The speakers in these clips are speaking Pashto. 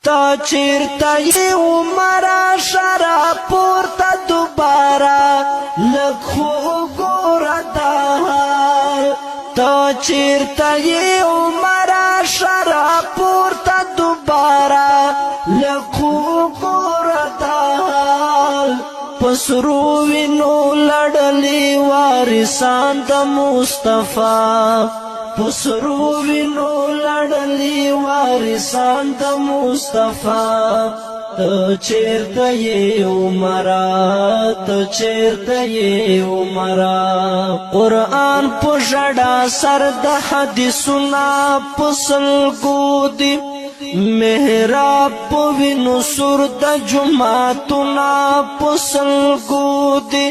تا چیرته یې عمره شرا پورته دوباره لږ خو وګوره دا حال تا چیرته یې عمره شرا پورته دوباره لږ خو وګوره دا حال په سرو وینو لړلي وارثان د مصطفی په سرو وینو لړلي وارثان د مصطفی ته چیرته یې عمره ته چیرته یې عمره قرآن په ژړا سر د حدیثونه په سلګو دي محراب په وینو سور د جماعتونه په سلګو دي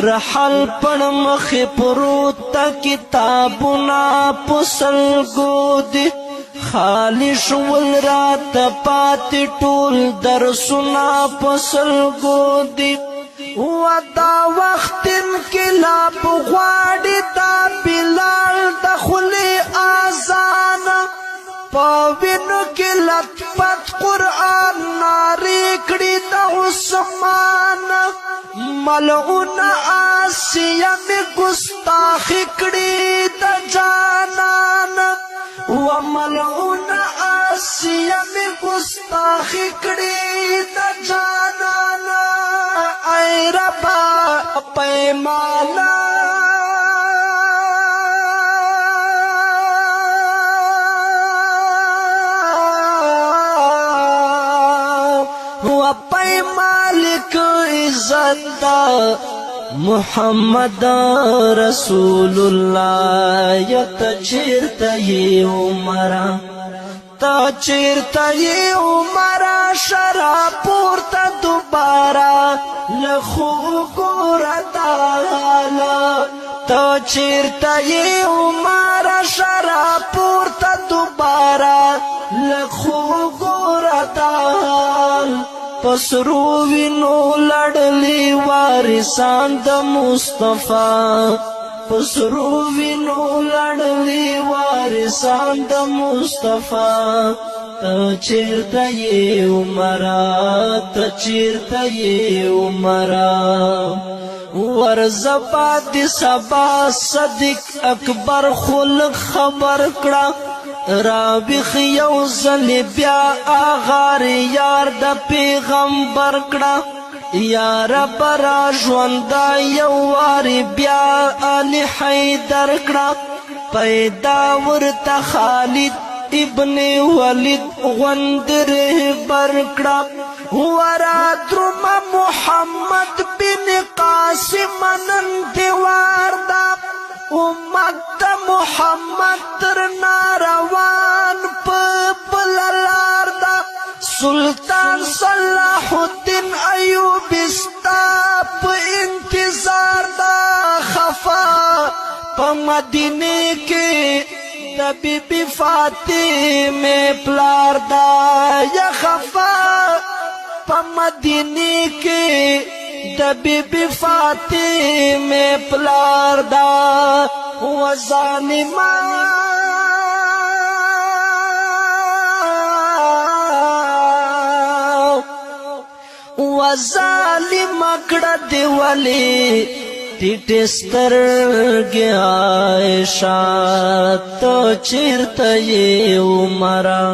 رحل پړ مخې پروت کتابونه په سلګو دي خالی شول رات پاتې ټول درسونه په سلګو دي ودا وخت انقلاب غواړي دا بلال د خولې اذان په وینو کې لطفت قرآن نارې کړي د عثمان ملعون آسیه می گستاخی کړي د جانان و ملعون آسیه می گستاخی کړي د جانان ای ربا پیمانا پای مالک عزت محمد رسول الله یت چیرته یې عمره تا چیرته یې عمره شرا پورته دوباره لخو ګوره دا حاله تا چیرته یې عمره شرا پورته دوباره لخو ګوره دا حال پسرو وینو لړلي وارثان د مصطفی پسرو وینو لړلي وارثان د مصطفی ته چیرته یې عمره ته چیرته یې عمره ورزبا د سبا صدیق اکبر خلق خبر کړه رابخ یو ځل بیا اغار یار د پیغمبر کړه یا رب را ژوندا یو وارې بیا آل حیدر کړه پیدا ورته خالد ابن ولید غوند رهبر کړه ورا درم محمد بن قاسم نن دیوار دا امت محمد تر ناروان پللار دا سلطان صلاح الدین ایوب استا په انتظار دا خفا په مدینه کې د بیبي فاطمه پلار دا یا خفا په مدینه کې د بیبي فاطمه پلار دا و ظالمان و ظالم کړه دی ولی ټیټ سترګې عائشہ ته چیرته یې عمره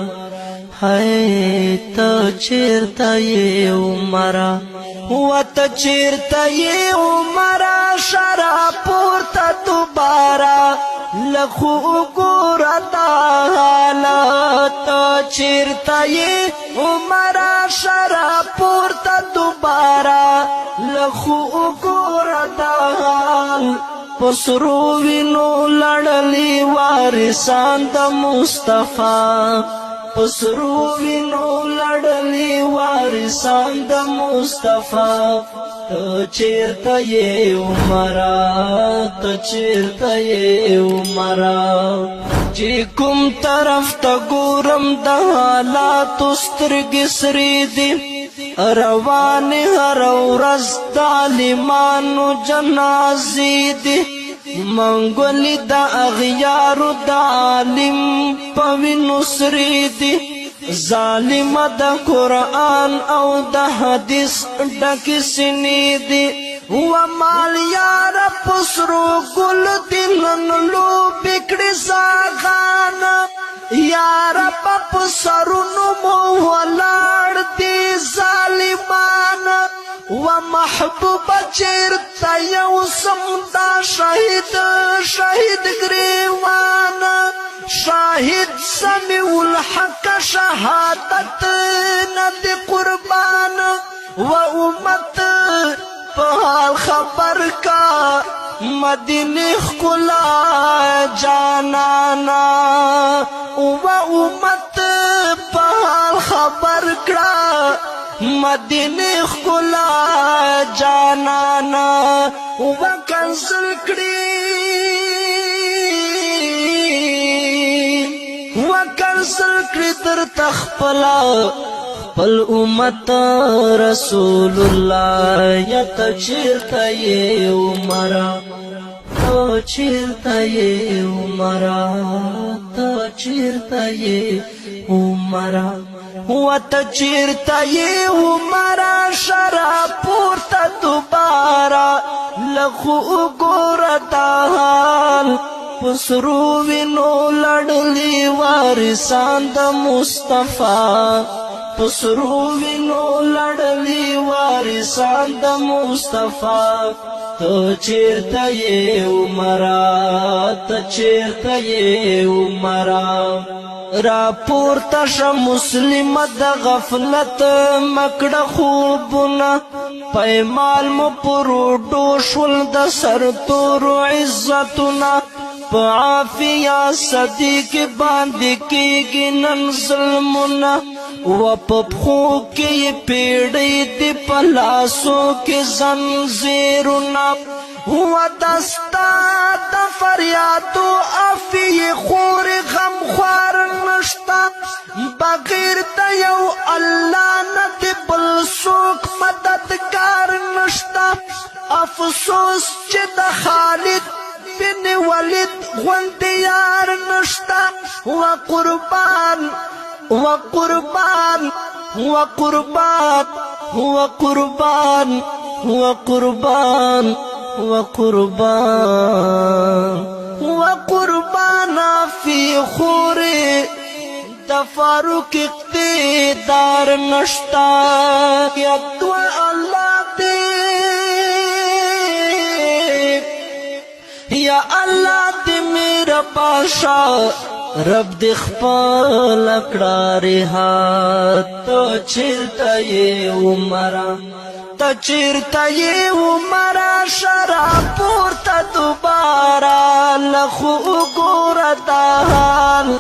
هاي ته چیرته یې عمره وت چیرته یې عمره شرا پورته دوباره لخو ګوره دا حالت چیرته یې عمره شرا پورته دوباره لخو ګوره دا حال پسرو وینو لړلي وارثان د مصطفی پسرو وینو لړلي وارثان د مصطفی ته چیرته یې عمره ته چیرته یې عمره چې کوم طرف ته ګورم د حالاتو سترګې سرې دي روان هر ورځ د عالمانو جنازې دي منګولې د اغیارو د عالم په وینو سرې دي ظالم د قرآن او د حدیث ډکی سینې دي و مال یار پسرو گل دلن لو بکڑی ساغانا یار پسرونو مو ولار دی ظالمان و محبوب چیرتا یو سمدا شہید گریوانا شاہد سمیع الحق شہادت ند قربان و امت پہال خبر کا مدینی خلا جانانا و امت پہال خبر کا مدینی خلا جانانا و کنسل کری وکنسل کری در تخپلا پل امت رسول اللہ یا تچیرتا یہ عمرہ تچیرتا یہ عمرہ تچیرتا یہ عمرہ وتچیرتا یہ عمرہ شراب پورتا دوبارہ لخو گورتا حال پسرو وینو لڑلی وارثان د مصطفی پسرو وینو لڑلی وارثان د مصطفی تو چیرته یې عمره ته چیرته یې عمره را پورته شه مسلم د غفلت مکړه خوبونه پیمال مو پروډو شول د سرتورو عزتونه په عافیه صدیق باندې کېږي نن ظلمونه و په پښو کې پیړۍ دي په لاسو کې زنځیرونه و دستا د فریادو افیې خورې غم خوار نشته بغیر د یو الله نه د بل څوک مددګار نشته افسوس چې د خالد بن ولید غوندې یار نشته و قربان وقربان وقربان وقربان وقربان وقربان وقربان فی خوری د فاروق اقتدار نشتا یا تو اللہ دے یا اللہ دے میرا بادشاہ رب د خپل کړه رها ته چیرته یې عمره ته چیرته یې عمره شراب پورته دوباره لخو ګوره دا حال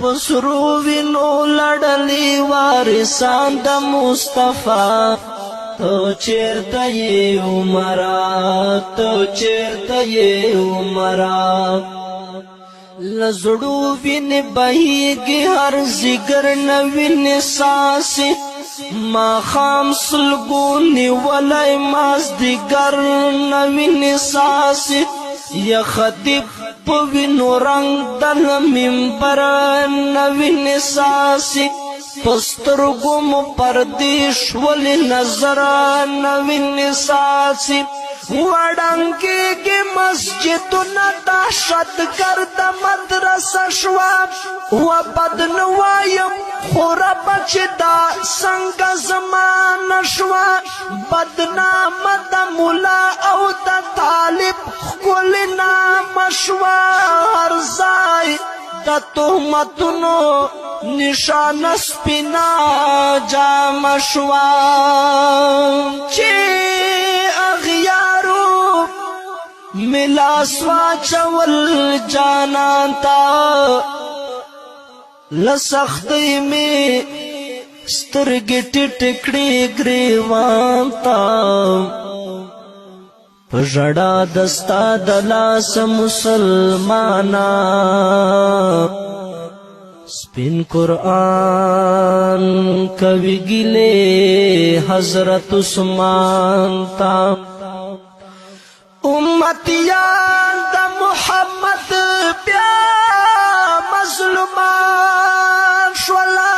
پسرو وینو لړلی وارثان د مصطفی ته چیرته یې عمره ته چیرته یې عمره لزړو وین بهیږي هر زیګر نوین ساسي ما خام سلګونی ولای مازدیګر نوین ساسي یا خطیب په وینو رنگ د منبر نوین ساسي پسترګو مو پردیش ول نظر نوین ساسي وړانګې کې مسجدونه دهشت ګرد مدرسه شوه و بدنوایم خو رب چې دا څنګه زمانه شوه بدنامه د ملا او د طالب ښکلې نامه شوه هر ځای د تهمتونو نشانه سپینه جامه شوه چې اغیارو ملاس واچول جانان تا لسختی می سترګې ټیټ کړې ګریوان تا په ژړا دستا د لاس مسلمانا سپین قرآن کوي ګلې حضرت عثمان تا امتیان د محمد بیا مظلومان شولا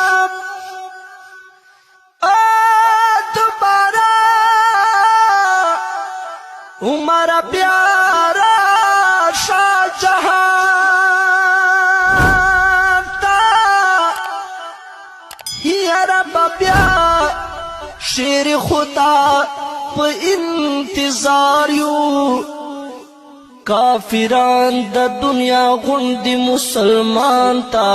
عمر پیارا شاہ جہان تا یا رب بیا شیر خدا پا انتظار یو کافران د دنیا غندی مسلمان تا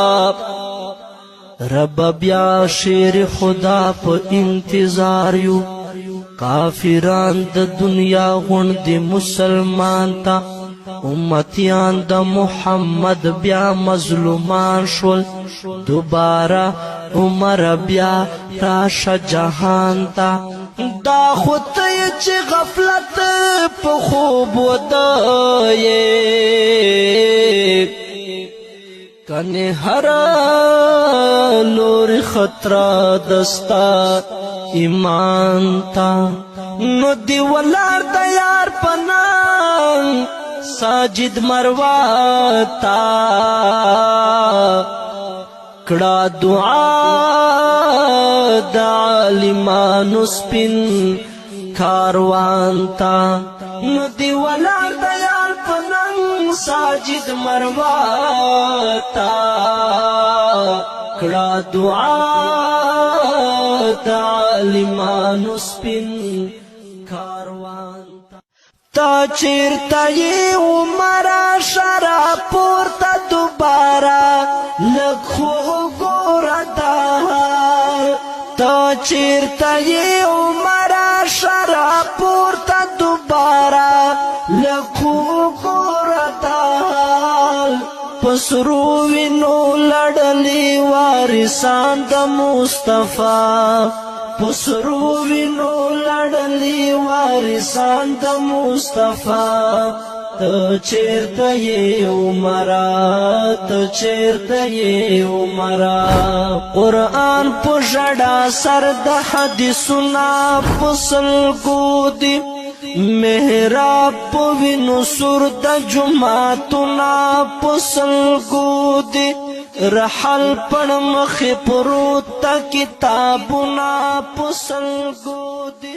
رب بیا شیر خدا پا انتظار یو کافران د دنیا غندی مسلمان تا امتیان د محمد بیا مظلومان شول دوبارہ عمر بیا راش جہان تا دا خودی چی غفلت پا خوب ودائے کنے ہر لور خطرہ دستا ایمان تا نو دی ولار دیار پنان ساجد مرواتا کڑا دعا دا عالمانو سپن کاروان تا نو دی ولار دیار پنان ساجد مرواتا کڑا دعا دا عالمانو سپن کاروان تا چیرتا یہ عمرہ شرا پورتا دوبارہ لکھو گورا دار تا چیرتا یہ عمرہ شرا پورتا دوبارہ لکھو گورا دار پسروینو لڑلی وارثان دا مصطفیٰ پسروینو لڑلی وارثان دا مصطفیٰ تا چیرتا یہ عمرہ تا چیرتا یہ عمرہ قرآن پشڑا سرد حدیثنا پسلگو دی محراب پوینو سرد جماعتنا پسلگو دی رحل پڑ مخ پروتا کتابنا پسلگو دی